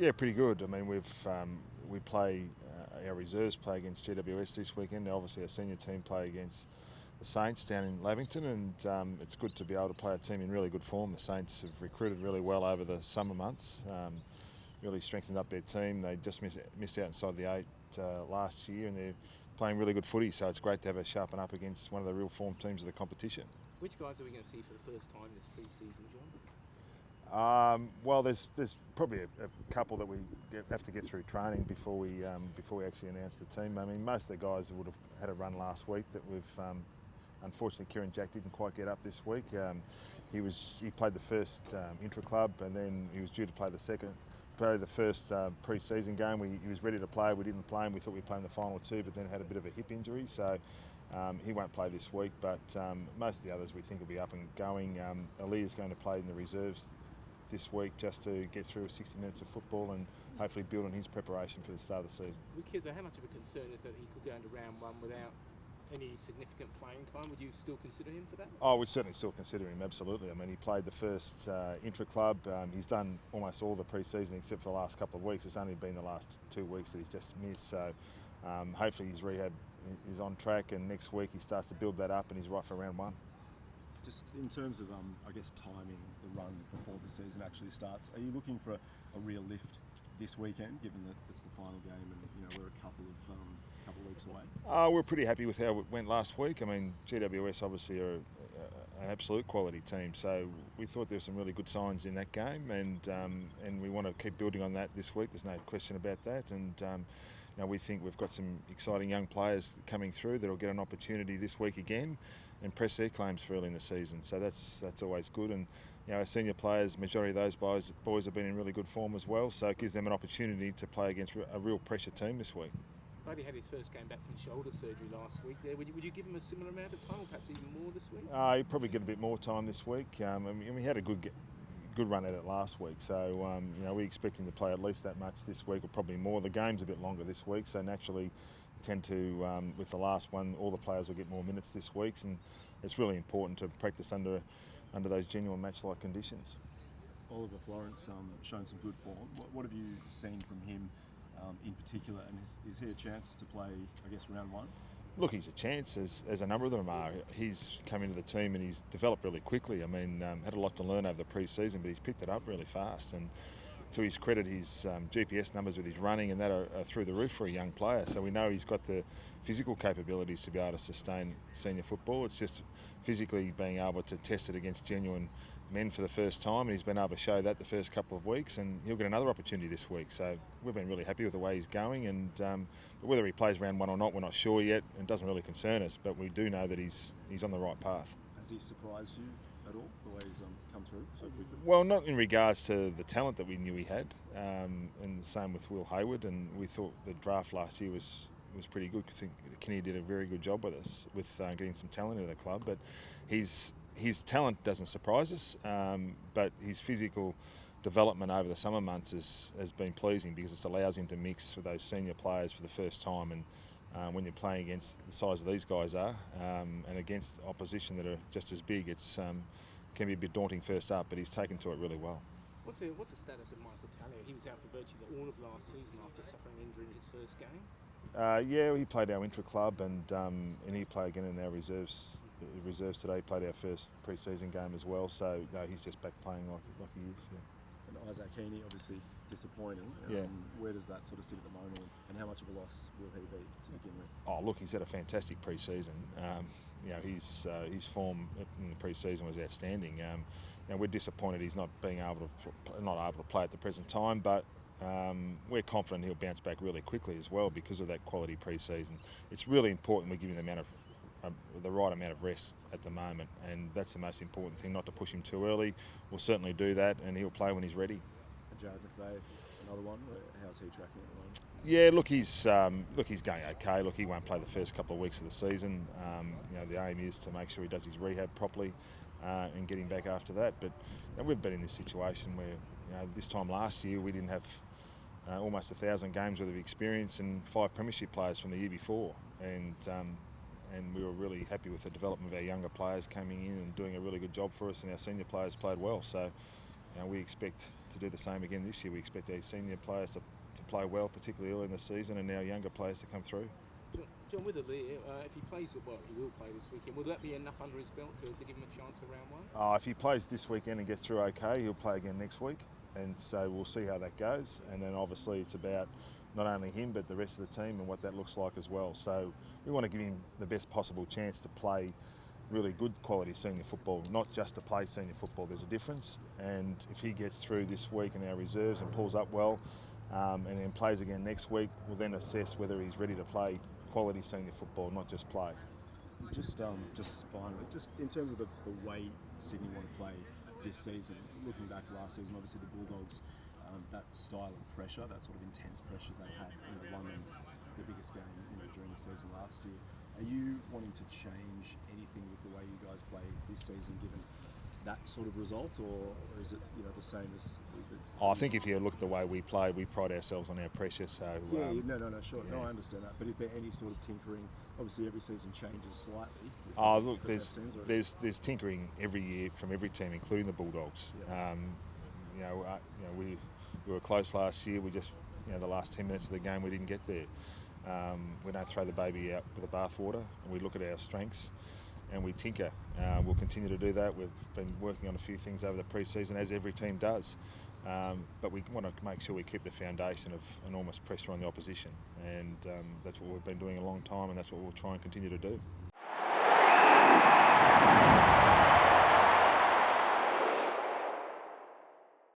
Yeah, pretty good. I mean, we play our reserves play against GWS this weekend. Obviously, our senior team play against the Saints down in Lavington, and it's good to be able to play a team in really good form. The Saints have recruited really well over the summer months, really strengthened up their team. They just missed out inside the eight last year, and they're playing really good footy. So it's great to have a sharpen up against one of the real form teams of the competition. Which guys are we going to see for the first time this pre-season, John? Well, there's probably a couple that we have to get through training before we actually announce the team. I mean, most of the guys would have had a run last week that we've. Unfortunately, Kieran Jack didn't quite get up this week. He played the first intra-club, and then he was due to play the first pre-season game. He was ready to play. We didn't play him. We thought we'd play him the final two, but then had a bit of a hip injury, so he won't play this week. But most of the others we think will be up and going. Ali is going to play in the reserves this week just to get through 60 minutes of football and hopefully build on his preparation for the start of the season. Kizza, how much of a concern is that he could go into round one without any significant playing time? Would you still consider him for that? Oh, we'd certainly still consider him, absolutely. I mean, he played the first intra-club. He's done almost all the pre-season except for the last couple of weeks. It's only been the last 2 weeks that he's just missed. So hopefully his rehab is on track, and next week he starts to build that up and he's right for round one. Just in terms of, I guess, timing the run before the season actually starts, are you looking for a real lift this weekend, given that it's the final game and we're a couple of weeks away? We're pretty happy with how it went last week. I mean, GWS obviously are an absolute quality team, so we thought there were some really good signs in that game, and we want to keep building on that this week. There's no question about that, and we think we've got some exciting young players coming through that'll get an opportunity this week again and press their claims for early in the season. So that's always good. And our senior players, majority of those boys have been in really good form as well. So it gives them an opportunity to play against a real pressure team this week. Buddy had his first game back from shoulder surgery last week. There, would you give him a similar amount of time, or perhaps even more this week? He'd probably get a bit more time this week. We had a good run at it last week, so we expect him to play at least that much this week, or probably more. The game's a bit longer this week, so naturally tend to, with the last one, all the players will get more minutes this week, and it's really important to practice under those genuine match-like conditions. Oliver Florence shown some good form. What have you seen from him in particular, and is he a chance to play, I guess, round one? Look, he's a chance, as a number of them are. He's come into the team and he's developed really quickly. I mean, had a lot to learn over the pre-season, but he's picked it up really fast. And to his credit, his GPS numbers with his running and that are through the roof for a young player. So we know he's got the physical capabilities to be able to sustain senior football. It's just physically being able to test it against genuine men for the first time, and he's been able to show that the first couple of weeks, and he'll get another opportunity this week. So we've been really happy with the way he's going, and but whether he plays round one or not, we're not sure yet. It doesn't really concern us, but we do know that he's on the right path. Has he surprised you at all, the way he's come through so quickly? Well, not in regards to the talent that we knew he had, and the same with Will Hayward, and we thought the draft last year was pretty good. I think Kenny did a very good job with us with getting some talent into the club, but his talent doesn't surprise us, but his physical development over the summer months has been pleasing, because it allows him to mix with those senior players for the first time. And when you're playing against the size of these guys are, and against opposition that are just as big, it's can be a bit daunting first up, but he's taken to it really well. What's the status of Michael Talia? He was out for virtually all of last season after suffering injury in his first game. Yeah, he played our intra-club, and he played again in our reserves today. He played our first pre-season game as well, so he's just back playing like he is. Yeah. And Isaac Heaney, obviously disappointing. Yeah. Where does that sort of sit at the moment, and how much of a loss will he be to begin with? Oh, look, he's had a fantastic pre-season. His form in the pre-season was outstanding. We're disappointed he's not able to play at the present time, but we're confident he'll bounce back really quickly as well because of that quality pre-season. It's really important we give him the right amount of rest at the moment, and that's the most important thing, not to push him too early. We'll certainly do that, and he'll play when he's ready. And Jared McVeigh, another one. How's he tracking at the moment? Yeah, look, he's going okay. Look, he won't play the first couple of weeks of the season. The aim is to make sure he does his rehab properly and get him back after that. But we've been in this situation where this time last year we didn't have almost 1,000 games worth of experience and 5 premiership players from the year before, and we were really happy with the development of our younger players coming in and doing a really good job for us, and our senior players played well. So we expect to do the same again this year. We expect our senior players to play well, particularly early in the season, and our younger players to come through. John, with Aaliyah, if he plays, well, he will play this weekend, will that be enough under his belt to give him a chance of round one? If he plays this weekend and gets through okay, he'll play again next week, and so we'll see how that goes. And then obviously it's about not only him but the rest of the team and what that looks like as well. So we want to give him the best possible chance to play really good quality senior football, not just to play senior football. There's a difference, and if he gets through this week in our reserves and pulls up well, and then plays again next week, we'll then assess whether he's ready to play quality senior football, not just play. Just finally, just in terms of the way Sydney want to play this season, looking back last season, obviously the Bulldogs, that style of pressure, that sort of intense pressure they had, won them the biggest game, during the season last year. Are you wanting to change anything with the way you guys play this season, given that sort of result, or is it the same as? I think if you look at the way we play, we pride ourselves on our pressure. So no, sure, yeah. No, I understand that. But is there any sort of tinkering? Obviously, every season changes slightly. Look, there's tinkering every year from every team, including the Bulldogs. Yeah. We were close last year. We just the last 10 minutes of the game we didn't get there. We don't throw the baby out with the bathwater, and we look at our strengths and we tinker. We'll continue to do that. We've been working on a few things over the pre-season, as every team does. But we want to make sure we keep the foundation of enormous pressure on the opposition, and that's what we've been doing a long time, and that's what we'll try and continue to do.